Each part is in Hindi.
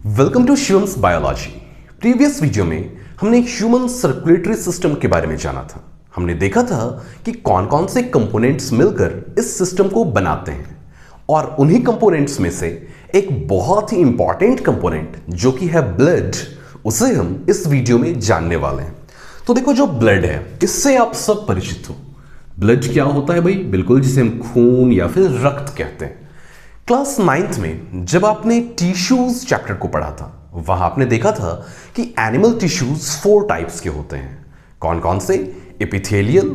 Welcome to Shivam's biology. Previous video में हमने ह्यूमन सर्कुलेटरी सिस्टम के बारे में जाना था। हमने देखा था कि कौन कौन से कंपोनेंट्स मिलकर इस सिस्टम को बनाते हैं और उन्हीं कंपोनेंट्स में से एक बहुत ही इंपॉर्टेंट कंपोनेंट जो कि है ब्लड, उसे हम इस वीडियो में जानने वाले हैं। तो देखो, जो ब्लड है इससे आप सब परिचित हो। ब्लड क्या होता है भाई? बिल्कुल, जिसे हम खून या फिर रक्त कहते हैं। क्लास 9th में जब आपने टिश्यूज चैप्टर को पढ़ा था, वहां आपने देखा था कि एनिमल टिश्यूज 4 टाइप्स के होते हैं। कौन कौन से? Epithelial,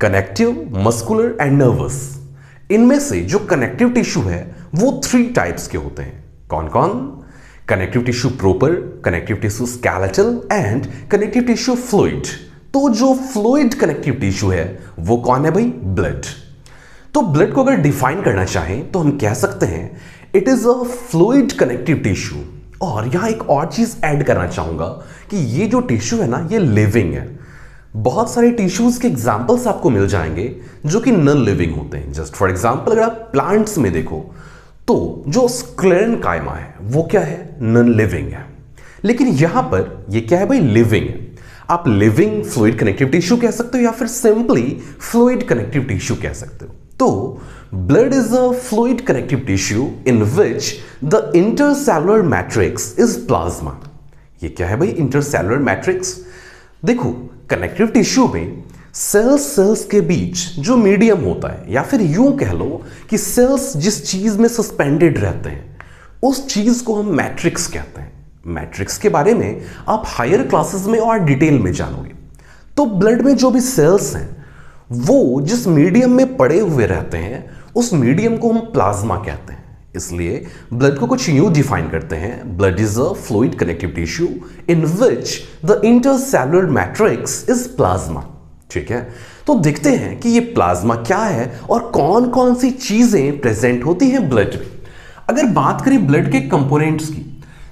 connective, muscular and nervous. इनमें से जो कनेक्टिव टिश्यू है वो 3 टाइप्स के होते हैं। कौन कौन? Connective tissue proper, connective tissue skeletal and connective tissue fluid. तो जो फ्लूइड कनेक्टिव टिश्यू है वो कौन है भाई? ब्लड। तो ब्लड को अगर डिफाइन करना चाहें तो हम कह सकते हैं it is a fluid connective tissue. और यहां एक और चीज ऐड करना चाहूंगा कि ये जो टिश्यू है ना, ये लिविंग है। बहुत सारे टिश्यूज के एग्जांपल्स आपको मिल जाएंगे जो कि नॉन लिविंग होते हैं। जस्ट फॉर एग्जांपल, अगर आप प्लांट्स में देखो तो जो स्क्लेरेनकाइमा है वो क्या है? नॉन लिविंग है। लेकिन यहां पर ये क्या है भाई? लिविंग है। आप लिविंग फ्लूइड कनेक्टिव टिश्यू कह सकते हो या फिर सिंपली फ्लूइड कनेक्टिव टिश्यू कह सकते हो। तो blood is a fluid connective tissue in which the intercellular matrix is plasma। ये क्या है भाई? Intercellular matrix. देखो, कनेक्टिव टिश्यू में सेल्स के बीच जो मीडियम होता है, या फिर यूं कह लो कि सेल्स जिस चीज में सस्पेंडेड रहते हैं उस चीज को हम मैट्रिक्स कहते हैं। मैट्रिक्स के बारे में आप हायर क्लासेस में और डिटेल में जानोगे। तो ब्लड में जो भी सेल्स हैं वो जिस मीडियम में पड़े हुए रहते हैं उस मीडियम को हम प्लाज्मा कहते हैं। इसलिए ब्लड को कुछ यूं डिफाइन करते हैं, blood is a fluid connective tissue in which the intercellular matrix is plasma. ठीक है, तो देखते हैं कि ये प्लाज्मा क्या है और कौन कौन सी चीजें प्रेजेंट होती हैं ब्लड में। अगर बात करें ब्लड के कंपोनेंट्स की,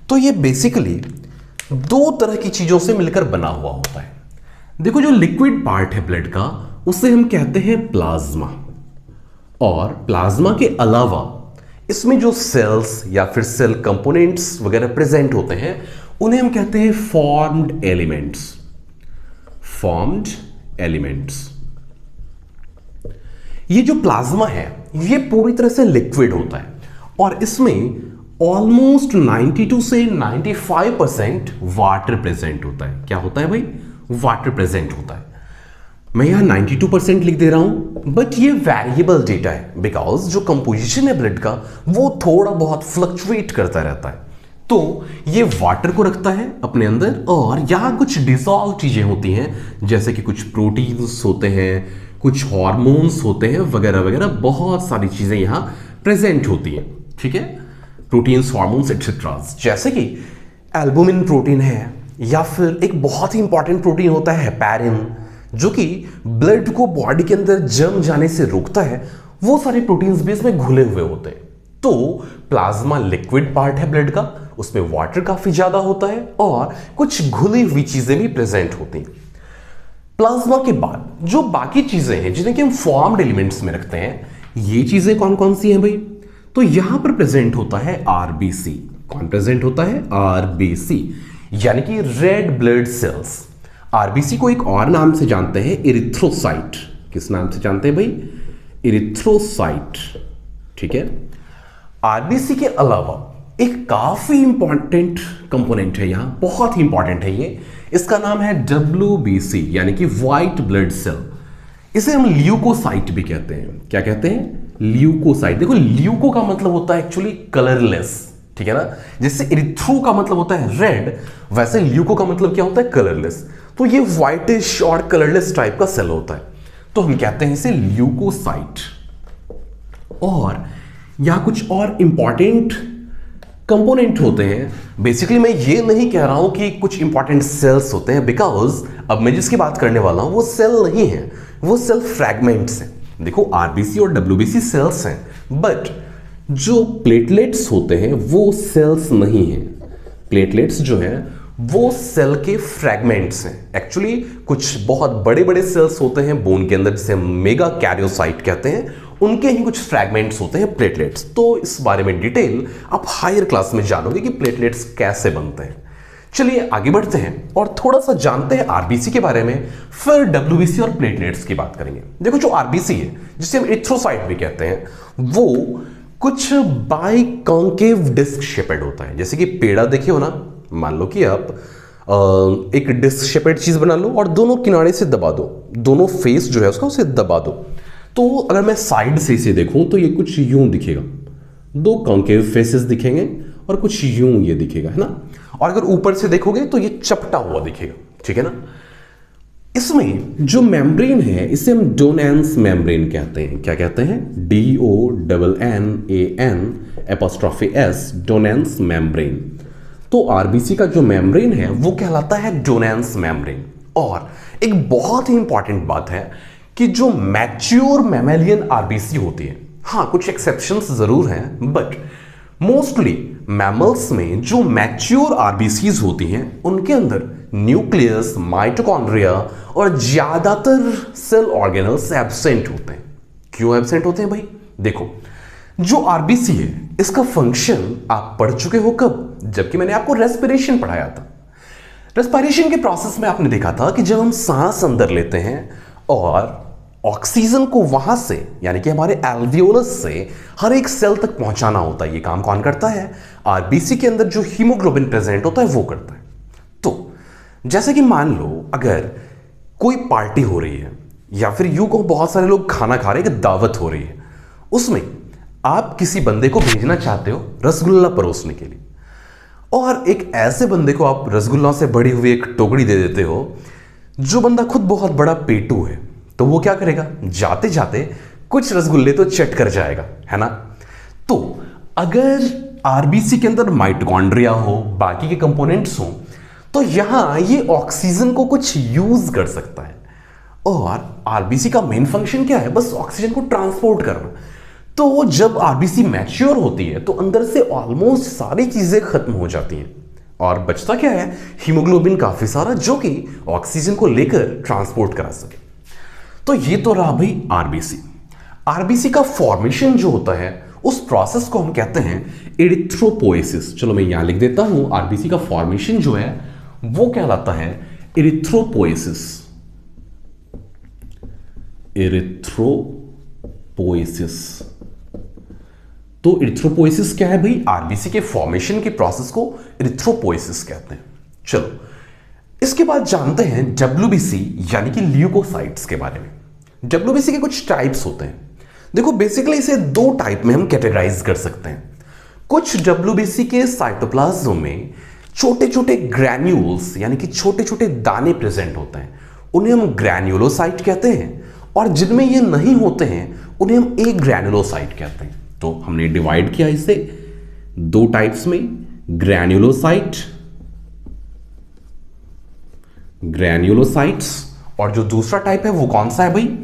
तो ये बेसिकली 2 तरह की चीजों से मिलकर बना हुआ होता है। देखो, जो लिक्विड पार्ट है ब्लड का उसे हम कहते हैं प्लाज्मा, और प्लाज्मा के अलावा इसमें जो सेल्स या फिर सेल कंपोनेंट्स वगैरह प्रेजेंट होते हैं उन्हें हम कहते हैं फॉर्म्ड एलिमेंट्स। Formed elements. ये जो प्लाज्मा है ये पूरी तरह से लिक्विड होता है और इसमें ऑलमोस्ट 92 से 95% वाटर प्रेजेंट होता है। क्या होता है भाई? वाटर प्रेजेंट होता है। मैं यहां 92% लिख दे रहा हूं, बट ये वेरिएबल डेटा है बिकॉज जो कंपोजिशन है ब्लड का वो थोड़ा बहुत फ्लक्चुएट करता रहता है। तो ये वाटर को रखता है अपने अंदर और यहां कुछ डिसॉल्व चीजें होती हैं, जैसे कि कुछ प्रोटीन्स होते हैं, कुछ हॉर्मोन्स होते हैं, वगैरह वगैरह। बहुत सारी चीजें यहां प्रेजेंट होती हैं। ठीक है, प्रोटीन्स, हॉर्मोन्स एक्सेट्रा। जैसे कि एल्बुमिन प्रोटीन है, या फिर एक बहुत ही इंपॉर्टेंट प्रोटीन होता है हेपेरिन, जो कि ब्लड को बॉडी के अंदर जम जाने से रोकता है। वो सारे प्रोटीन्स भी इसमें घुले हुए होते हैं। तो प्लाज्मा लिक्विड पार्ट है ब्लड का, उसमें वाटर काफी ज्यादा होता है और कुछ घुली हुई चीजें भी प्रेजेंट होती हैं। प्लाज्मा के बाद जो बाकी चीजें हैं जिन्हें कि हम फॉर्म्ड एलिमेंट्स में रखते हैं, ये चीजें कौन कौन सी हैं भाई? तो यहां पर प्रेजेंट होता है आरबीसी। कौन प्रेजेंट होता है? आरबीसी, यानी कि रेड ब्लड सेल्स। आरबीसी को एक और नाम से जानते हैं, इरिथ्रोसाइट। किस नाम से जानते हैं भाई? इरिथ्रोसाइट। ठीक है, आरबीसी के अलावा एक काफी इंपॉर्टेंट कंपोनेंट है यहां, बहुत ही इंपॉर्टेंट है ये। इसका नाम है डब्ल्यूबीसी, यानी कि व्हाइट ब्लड सेल। इसे हम ल्यूकोसाइट भी कहते हैं। क्या कहते हैं? ल्यूकोसाइट। देखो, ल्यूको का मतलब होता है एक्चुअली कलरलेस। ठीक है ना, जैसे इरिथ्रो का मतलब होता है रेड, वैसे ल्यूको का मतलब क्या होता है? कलरलेस। तो ये व्हाइटिश और कलरलेस टाइप का सेल होता है, तो हम कहते हैं इसे ल्यूकोसाइट। और यहां कुछ और इंपॉर्टेंट कंपोनेंट होते हैं। बेसिकली मैं ये नहीं कह रहा हूं कि कुछ इंपॉर्टेंट सेल्स होते हैं, बिकॉज अब मैं जिसकी बात करने वाला हूं वो सेल नहीं है, वो सेल फ्रैगमेंट्स हैं। देखो, आरबीसी और डब्ल्यूबीसी सेल्स हैं, बट जो प्लेटलेट्स होते हैं वो सेल्स नहीं है। प्लेटलेट्स जो है वो सेल के फ्रैगमेंट्स हैं। एक्चुअली कुछ बहुत बड़े बड़े सेल्स होते हैं बोन के अंदर, जिसे मेगा कैरियोसाइट कहते हैं, उनके ही कुछ फ्रैगमेंट्स होते हैं प्लेटलेट्स। तो इस बारे में डिटेल आप हायर क्लास में जानोगे कि प्लेटलेट्स कैसे बनते हैं। चलिए आगे बढ़ते हैं और थोड़ा सा जानते हैं आरबीसी के बारे में, फिर डब्ल्यूबीसी और प्लेटलेट्स की बात करेंगे। देखो जो आरबीसी है, जिसे हम इथ्रोसाइट भी कहते हैं, वो कुछ बाइकॉन्केव डिस्क शेपेड होता है। जैसे कि पेड़ा देखे हो ना, मान लो कि आप एक डिस्क शेपेड चीज बना लो और दोनों किनारे से दबा दो, दोनों फेस जो है उसका उसे दबा दो, तो अगर मैं साइड से इसे देखूं तो ये कुछ यूं दिखेगा, दो कॉन्केव फेसेस दिखेंगे और कुछ यूं ये दिखेगा, है ना। और अगर ऊपर से देखोगे तो ये चपटा हुआ दिखेगा, ठीक है ना। इसमें जो मेम्ब्रेन है इसे हम डोनेंस मेम्ब्रेन कहते हैं। क्या कहते हैं? DONNAN', Donnan's membrane. तो आरबीसी का जो मेम्ब्रेन है वो कहलाता है डोनेंस मेम्ब्रेन। और एक बहुत ही इंपॉर्टेंट बात है कि जो मैच्योर मैमेलियन आरबीसी होती है, हाँ कुछ एक्सेप्शंस जरूर हैं, बट मोस्टली मैमल्स में जो मैच्योर आरबीसीज होती हैं उनके अंदर न्यूक्लियस, माइटोकॉन्ड्रिया और ज्यादातर सेल ऑर्गेनल्स एब्सेंट होते हैं। क्यों एब्सेंट होते हैं भाई? देखो जो आरबीसी है इसका फंक्शन आप पढ़ चुके हो कब? जबकि मैंने आपको रेस्पिरेशन पढ़ाया था। रेस्पिरेशन के प्रोसेस में आपने देखा था कि जब हम सांस अंदर लेते हैं और ऑक्सीजन को वहां से, यानी कि हमारे एल्वियोलस से हर एक सेल तक पहुंचाना होता है। ये काम कौन करता है? आरबीसी के अंदर जो हीमोग्लोबिन प्रेजेंट होता है वो करता है। तो जैसे कि मान लो अगर कोई पार्टी हो रही है या फिर यूं को बहुत सारे लोग खाना खा रहे हैं, दावत हो रही है, उसमें आप किसी बंदे को भेजना चाहते हो रसगुल्ला परोसने के लिए, और एक ऐसे बंदे को आप रसगुल्ला से भरी हुई एक टोकरी दे देते हो। जो बंदा खुद बहुत बड़ा पेटू है तो वो क्या करेगा? जाते जाते कुछ रसगुल्ले तो चट कर जाएगा, है ना। तो अगर आरबीसी के अंदर माइटोकॉन्ड्रिया हो, बाकी के कंपोनेंट्स हो, तो यहां ये ऑक्सीजन को कुछ यूज कर सकता है। और आरबीसी का मेन फंक्शन क्या है? बस ऑक्सीजन को ट्रांसपोर्ट करना। तो जब आरबीसी मैच्योर होती है तो अंदर से ऑलमोस्ट सारी चीजें खत्म हो जाती हैं और बचता क्या है? हीमोग्लोबिन काफी सारा, जो कि ऑक्सीजन को लेकर ट्रांसपोर्ट करा सके। तो ये तो रहा भाई आरबीसी। आरबीसी का फॉर्मेशन जो होता है उस प्रोसेस को हम कहते हैं एरिथ्रोपोएसिस। चलो मैं यहां लिख देता हूं, आरबीसी का फॉर्मेशन जो है वो कहलाता है एरिथ्रोपोएसिस। एरिथ्रोपोएसिस। तो एरिथ्रोपोएसिस क्या है भाई? आरबीसी के फॉर्मेशन के प्रोसेस को एरिथ्रोपोएसिस कहते हैं। चलो इसके बाद जानते हैं डब्ल्यूबीसी यानी कि ल्यूकोसाइट्स के बारे में। डब्ल्यूबीसी के कुछ टाइप्स होते हैं। देखो बेसिकली इसे दो टाइप में हम कैटेगराइज कर सकते हैं। कुछ डब्ल्यूबीसी के साइटोप्लाज्म में छोटे छोटे ग्रैन्यूल्स यानी कि छोटे छोटे दाने प्रेजेंट होते हैं, उन्हें हम ग्रैन्युलोसाइट कहते हैं। और जिनमें ये नहीं होते हैं उन्हें हम ए ग्रैन्युलोसाइट कहते हैं। तो हमने डिवाइड किया इसे दो टाइप्स में, ग्रैन्युलोसाइट्स, और जो दूसरा टाइप है वो कौन सा है भाई?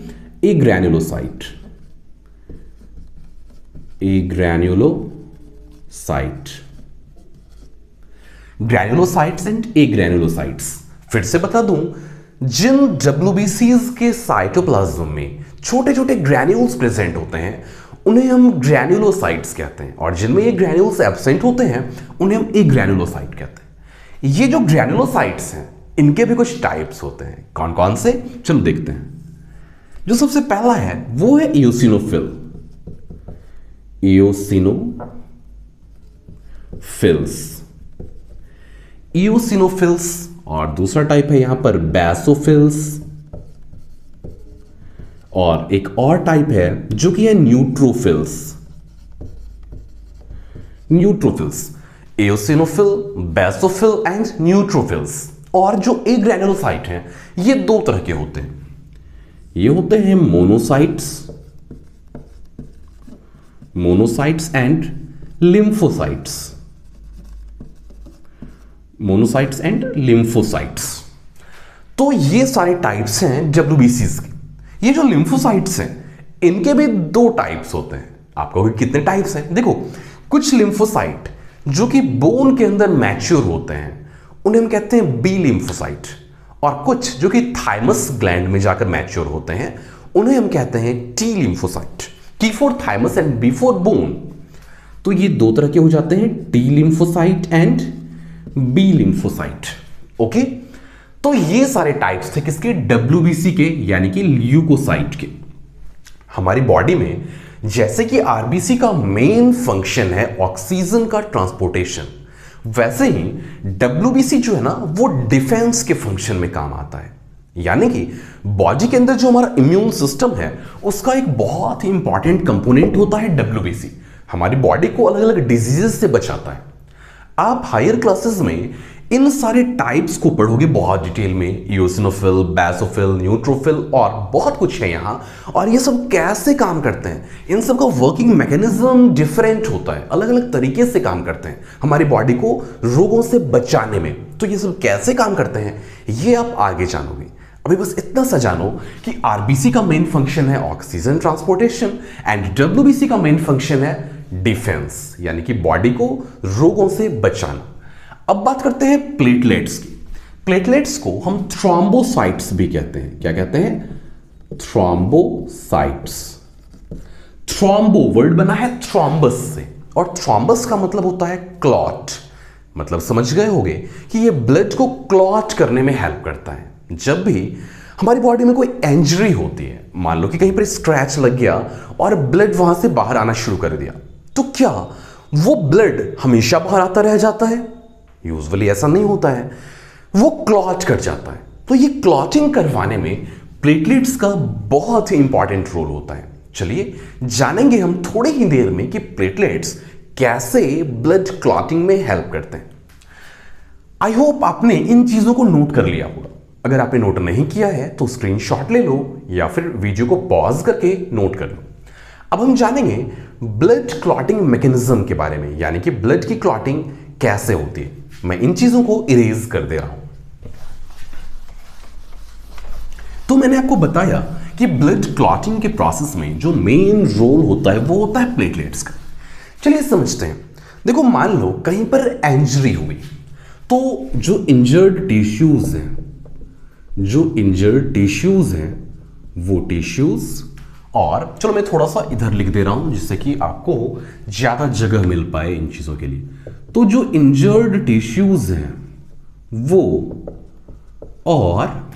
Agranulocyte. Granulocytes and agranulocytes. फिर से बता दूं, जिन डब्ल्यूबीसीज के साइटोप्लाज्म में छोटे छोटे ग्रैन्यूल्स प्रेजेंट होते हैं उन्हें हम ग्रैन्युलोसाइट्स कहते हैं, और जिनमें ये ग्रैन्यूल्स एब्सेंट होते हैं उन्हें हम ए ग्रैन्युलोसाइट कहते हैं। ये जो ग्रैन्युलोसाइट्स हैं इनके भी कुछ टाइप्स होते हैं। कौन कौन से? चलो देखते हैं। जो सबसे पहला है वो है इओसिनोफिल। इओसिनोफिल्स। और दूसरा टाइप है यहां पर बैसोफिल्स, और एक और टाइप है जो कि है neutrophils. Eosinophil, basophil and neutrophils. और जो ए ग्रैन्युलोसाइट हैं ये दो तरह के होते हैं। ये होते हैं मोनोसाइट्स एंड लिम्फोसाइट्स। तो ये सारे टाइप्स हैं डब्ल्यूबीसीज के। ये जो लिम्फोसाइट्स हैं इनके भी दो टाइप्स होते हैं। आप कहोगे कितने टाइप्स हैं? देखो कुछ लिम्फोसाइट जो कि बोन के अंदर मैच्योर होते हैं उन्हें हम कहते हैं बी लिम्फोसाइट, और कुछ जो कि थाइमस ग्लैंड में जाकर मैच्योर होते हैं उन्हें हम कहते हैं T lymphocyte, T for thymus and B for bone. तो ये दो तरह के हो जाते हैं, T lymphocyte and B lymphocyte. Okay, तो ये सारे टाइप्स थे किसके, डब्ल्यूबीसी के, यानी कि ल्यूकोसाइट के। हमारी बॉडी में जैसे कि आरबीसी का मेन फंक्शन है ऑक्सीजन का ट्रांसपोर्टेशन, वैसे ही डब्ल्यूबीसी जो है ना वो डिफेंस के फंक्शन में काम आता है। यानी कि बॉडी के अंदर जो हमारा इम्यून सिस्टम है उसका एक बहुत ही इंपॉर्टेंट कंपोनेंट होता है डब्ल्यूबीसी, हमारी बॉडी को अलग अलग डिजीजेस से बचाता है। आप हायर क्लासेस में इन सारे टाइप्स को पढ़ोगे बहुत डिटेल में, यूसिनोफिल, बेसोफिल, न्यूट्रोफिल और बहुत कुछ है यहाँ, और ये सब कैसे काम करते हैं, इन सब का वर्किंग मैकेनिज्म डिफरेंट होता है, अलग अलग तरीके से काम करते हैं हमारी बॉडी को रोगों से बचाने में। तो ये सब कैसे काम करते हैं ये आप आगे जानोगे। अभी बस इतना सा जानो कि आरबीसी का मेन फंक्शन है ऑक्सीजन ट्रांसपोर्टेशन एंड डब्ल्यूबीसी का मेन फंक्शन है डिफेंस, यानी कि बॉडी को रोगों से बचाना। अब बात करते हैं प्लेटलेट्स की। प्लेटलेट्स को हम थ्रोम्बोसाइट्स भी कहते हैं। क्या कहते हैं, थ्रोम्बोसाइट्स। थ्रोम्बो वर्ड बना है थ्रोम्बस से, और थ्रोम्बस का मतलब होता है क्लॉट। मतलब समझ गए होंगे कि ये ब्लड को क्लॉट करने में हेल्प करता है। जब भी हमारी बॉडी में कोई इंजरी होती है, मान लो कि कहीं पर स्क्रैच लग गया और ब्लड वहां से बाहर आना शुरू कर दिया, तो क्या वो ब्लड हमेशा बाहर आता रह जाता है? यूजुअली ऐसा नहीं होता है, वो क्लॉट कर जाता है। तो ये क्लॉटिंग करवाने में प्लेटलेट्स का बहुत ही इंपॉर्टेंट रोल होता है। चलिए जानेंगे हम थोड़ी ही देर में कि प्लेटलेट्स कैसे ब्लड क्लॉटिंग में हेल्प करते हैं। आई होप आपने इन चीजों को नोट कर लिया होगा। अगर आपने नोट नहीं किया है तो स्क्रीनशॉट ले लो या फिर वीडियो को पॉज करके नोट कर लो। अब हम जानेंगे ब्लड क्लॉटिंग मैकेनिज्म के बारे में, यानी कि ब्लड की क्लॉटिंग कैसे होती है। मैं इन चीजों को इरेज कर दे रहा हूं। तो मैंने आपको बताया कि ब्लड क्लॉटिंग के प्रोसेस में जो मेन रोल होता है वो होता है प्लेटलेट्स का। चलिए समझते हैं। देखो, मान लो कहीं पर इंजरी हुई, तो जो इंजर्ड टिश्यूज हैं वो टिश्यूज, और चलो मैं थोड़ा सा इधर लिख दे रहा हूं जिससे कि आपको ज्यादा जगह मिल पाए इन चीजों के लिए। तो जो इंजर्ड टिश्यूज हैं वो, और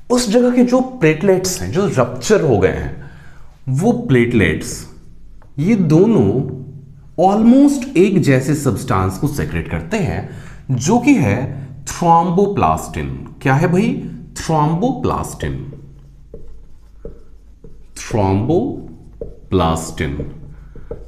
उस जगह के जो प्लेटलेट्स हैं जो रप्चर हो गए हैं, वो प्लेटलेट्स, ये दोनों ऑलमोस्ट एक जैसे सब्सटेंस को सेक्रेट करते हैं जो कि है थ्रोम्बोप्लास्टिन। क्या है भाई? थ्रोम्बोप्लास्टिन। थ्रोम्बोप्लास्टिन।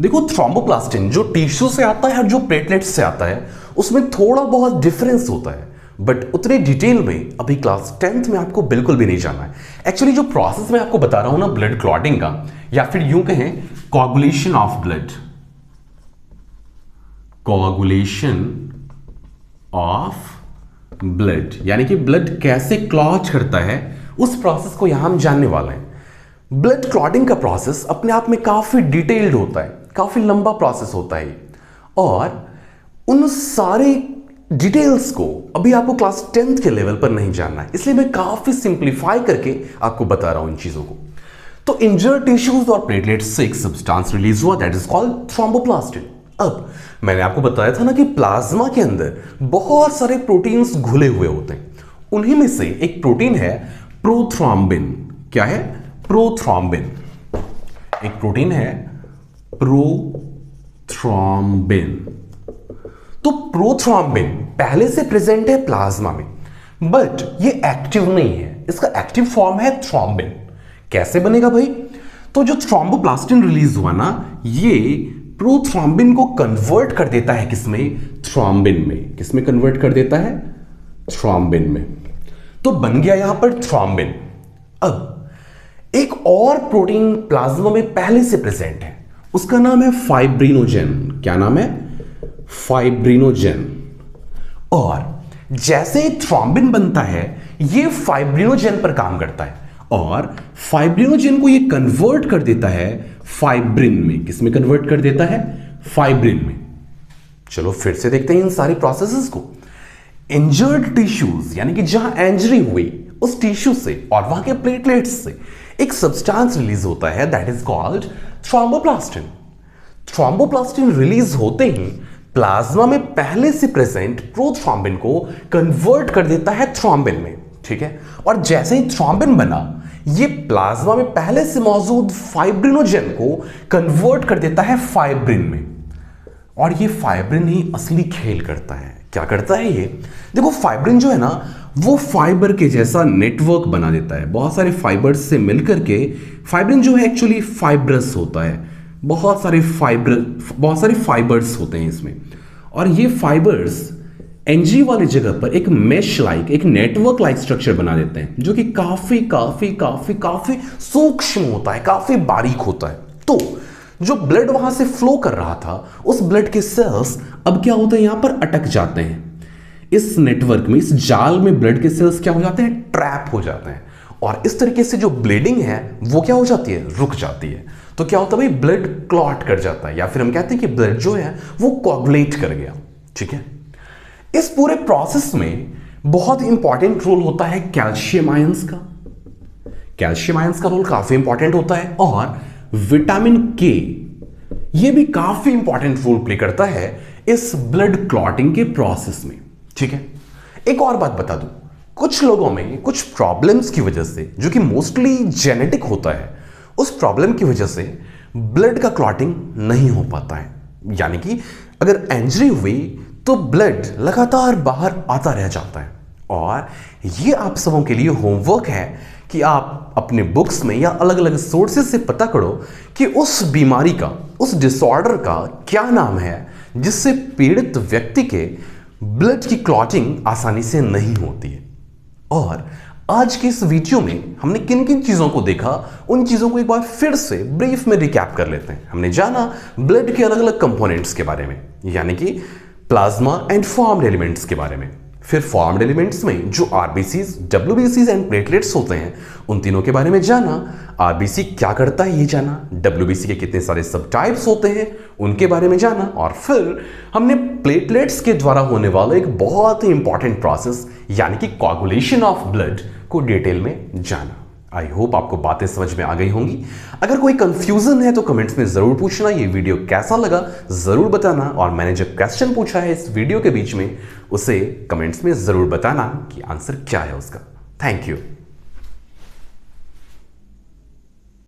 देखो, थ्रोम्बोप्लास्टिन जो टिश्यू से आता है और जो प्लेटलेट्स से आता है उसमें थोड़ा बहुत डिफरेंस होता है, बट उतने डिटेल में अभी क्लास 10th में आपको बिल्कुल भी नहीं जानना है। एक्चुअली जो प्रोसेस मैं आपको बता रहा हूं ना ब्लड क्लॉटिंग का, या फिर यूं कहें coagulation of blood, coagulation of blood, यानी कि ब्लड कैसे क्लॉट करता है, उस प्रोसेस को यहां हम जानने वाले हैं। ब्लड क्लॉटिंग का प्रोसेस अपने आप में काफी डिटेल्ड होता है, काफी लंबा प्रोसेस होता है, और उन सारे डिटेल्स को अभी आपको क्लास 10th के लेवल पर नहीं जानना है, इसलिए मैं काफी सिंप्लीफाई करके आपको बता रहा हूं इन चीजों को। तो इंजर्ड टिश्यूज और प्लेटलेट्स से एक सब्सटेंस रिलीज हुआ, दैट इज कॉल्ड थ्रोम्बोप्लास्टिन। अब मैंने आपको बताया था ना कि प्लाज्मा के अंदर बहुत सारे प्रोटीन्स घुले हुए होते हैं, उन्हीं में से एक प्रोटीन है प्रोथ्रोम्बिन। क्या है? प्रोथ्रोम्बिन। एक प्रोटीन है प्रोथ्रोम्बिन। तो प्रोथ्रोम्बिन पहले से प्रेजेंट है प्लाज्मा में, बट ये एक्टिव नहीं है, इसका एक्टिव फॉर्म है थ्रोम्बिन। कैसे बनेगा भाई? तो जो थ्रोम्बोप्लास्टिन रिलीज हुआ ना, ये प्रोथ्रोम्बिन को कन्वर्ट कर देता है किसमें? थ्रोम्बिन में। किसमें कन्वर्ट कर देता है? थ्रोम्बिन में। तो बन गया यहां पर थ्रोम्बिन। अब एक और प्रोटीन प्लाज्मा में पहले से प्रेजेंट है, उसका नाम है फाइब्रिनोजेन। क्या नाम है? फाइब्रिनोजेन। और जैसे थ्रोम्बिन बनता है, ये फाइब्रिनोजेन पर काम करता है, और फाइब्रिनोजेन को ये कन्वर्ट कर देता है फाइब्रिन में। किसमें कन्वर्ट कर देता है? फाइब्रिन में। चलो फिर से देखते हैं इन सारी प्रोसेसेस को। इंजर्ड टिश्यूज यानी कि जहां इंजरी हुई उस टिश्यू से और वहां के प्लेटलेट्स से एक सब्सटेंस रिलीज होता है that is called thromboplastin. Thromboplastin release होते ही प्लाज्मा में पहले से प्रेजेंट प्रोथ्रोम्बिन को कन्वर्ट कर देता है थ्रोम्बिन में, ठीक है। और जैसे ही थ्रोम्बिन बना ये प्लाज्मा में पहले से मौजूद फाइब्रिनोजेन को कन्वर्ट कर देता है फाइब्रिन में, और ये फाइब्रिन ही असली खेल करता है। क्या करता है ये? देखो फाइब्रिन जो है ना वो फाइबर के जैसा नेटवर्क बना देता है, बहुत सारे फाइबर्स से मिलकर के। फाइब्रिन जो है एक्चुअली फाइब्रस होता है, बहुत सारे फाइबर्स होते हैं इसमें, और ये फाइबर्स एनजी वाली जगह पर एक मेश लाइक, एक नेटवर्क लाइक स्ट्रक्चर बना देते हैं जो कि काफी काफी काफी काफी सूक्ष्म होता है, काफी बारीक होता है। तो जो ब्लड वहां से फ्लो कर रहा था उस ब्लड के सेल्स अब क्या होते हैं, यहां पर अटक जाते हैं इस नेटवर्क में, इस जाल में ब्लड के सेल्स क्या हो जाते हैं, ट्रैप हो जाते हैं, और इस तरीके से जो ब्लीडिंग है वो क्या हो जाती है, रुक जाती है। तो क्या होता है भाई, ब्लड क्लॉट कर जाता है, या फिर हम कहते हैं कि ब्लड जो है वो कोगुलेट कर गया, ठीक है। इस पूरे प्रोसेस में बहुत इंपॉर्टेंट रोल होता है कैल्शियम आयंस का। कैल्शियम आयंस का रोल काफी इंपॉर्टेंट होता है, और विटामिन के ये भी काफी इंपॉर्टेंट रोल प्ले करता है इस ब्लड क्लॉटिंग के प्रोसेस में, ठीक है। एक और बात बता दूं, कुछ लोगों में कुछ प्रॉब्लम्स की वजह से, जो कि मोस्टली जेनेटिक होता है, उस प्रॉब्लम की वजह से ब्लड का क्लॉटिंग नहीं हो पाता है। यानी कि अगर इंजरी हुई तो ब्लड लगातार बाहर आता रह जाता है। और ये आप सबों के लिए होमवर्क है कि आप अपने बुक्स में या अलग अलग सोर्सेज से पता करो कि उस बीमारी का, उस डिसऑर्डर का क्या नाम है जिससे पीड़ित व्यक्ति के ब्लड की क्लॉटिंग आसानी से नहीं होती है। और आज के इस वीडियो में हमने किन किन चीजों को देखा, उन चीजों को एक बार फिर से ब्रीफ में रिकैप कर लेते हैं। हमने जाना ब्लड के अलग अलग कंपोनेंट्स के बारे में, यानी कि प्लाज्मा एंड फॉर्म्ड एलिमेंट्स के बारे में। फिर फॉर्म्ड एलिमेंट्स में जो आरबीसीज, डब्ल्यूबीसीज एंड प्लेटलेट्स होते हैं उन तीनों के बारे में जाना। आरबीसी क्या करता है ये जाना, डब्ल्यूबीसी के कितने सारे सब टाइप्स होते हैं उनके बारे में जाना, और फिर हमने प्लेटलेट्स के द्वारा होने वाला एक बहुत ही इंपॉर्टेंट प्रोसेस यानी कि कोगुलेशन ऑफ ब्लड को डिटेल में जाना। आई होप आपको बातें समझ में आ गई होंगी। अगर कोई कंफ्यूजन है तो कमेंट्स में जरूर पूछना, ये वीडियो कैसा लगा जरूर बताना, और मैंने जो क्वेश्चन पूछा है इस वीडियो के बीच में उसे कमेंट्स में जरूर बताना कि आंसर क्या है उसका। Thank you.